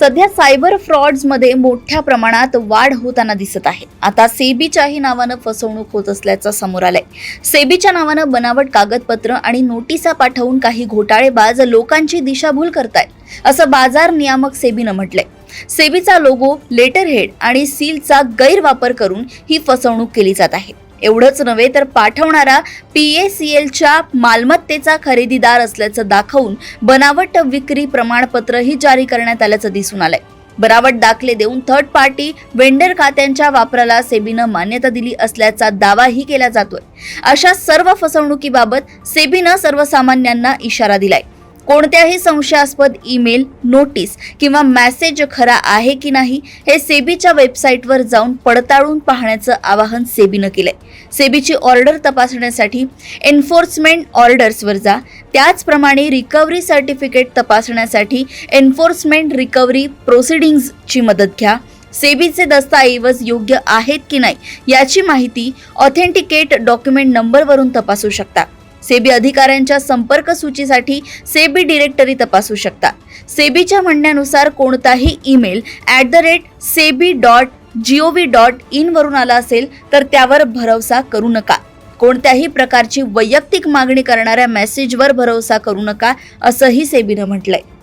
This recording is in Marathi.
सध्या सायबर फ्रॉड्समध्ये मोठ्या प्रमाणात वाढ होताना दिसत आहे. आता सेबीच्याही नावानं फसवणूक होत असल्याचं समोर आलंय. सेबीच्या नावानं बनावट कागदपत्र आणि नोटिसा पाठवून काही घोटाळेबाज लोकांची दिशाभूल करतायत, असं बाजार नियामक सेबीनं म्हटलंय. सेबीचा लोगो, लेटरहेड आणि सीलचा गैरवापर करून ही फसवणूक केली जात आहे. एवढंच नव्हे तर पाठवणारा PACLच्या मालमत्तेचा खरेदीदार असल्याचं दाखवून बनावट विक्री प्रमाणपत्रही जारी करण्यात आल्याचं दिसून आलंय. बनावट दाखले देऊन थर्ड पार्टी वेंडर खात्यांच्या वापराला सेबीनं मान्यता दिली असल्याचा दावाही केला जातोय. अशा सर्व फसवणुकीबाबत सेबीनं सर्वसामान्यांना इशारा दिलाय. कोणत्याही संशयास्पद ईमेल, नोटीस किंवा मेसेज खरा आहे की नाही हे सेबीच्या वेबसाईटवर जाऊन पडताळून पाहण्याचं आवाहन सेबीनं केलंय. सेबीची ऑर्डर तपासण्यासाठी एन्फोर्समेंट ऑर्डर्सवर जा. त्याचप्रमाणे रिकव्हरी सर्टिफिकेट तपासण्यासाठी एन्फोर्समेंट रिकव्हरी प्रोसिडिंग्जची मदत घ्या. सेबीचे दस्तऐवज योग्य आहेत की नाही याची माहिती ऑथेंटिकेट डॉक्युमेंट नंबरवरून तपासू शकता. सेबी अधिकाऱ्यांच्या संपर्क सूचीसाठी सेबी डिरेक्टरी तपासू शकता. सेबीच्या म्हणण्यानुसार कोणताही ईमेल @sebi.gov.in वरून आला असेल तर त्यावर भरोसा करू नका. कोणत्याही प्रकारची वैयक्तिक मागणी करणाऱ्या मेसेजवर भरोसा करू नका, असंही सेबीनं म्हटलंय.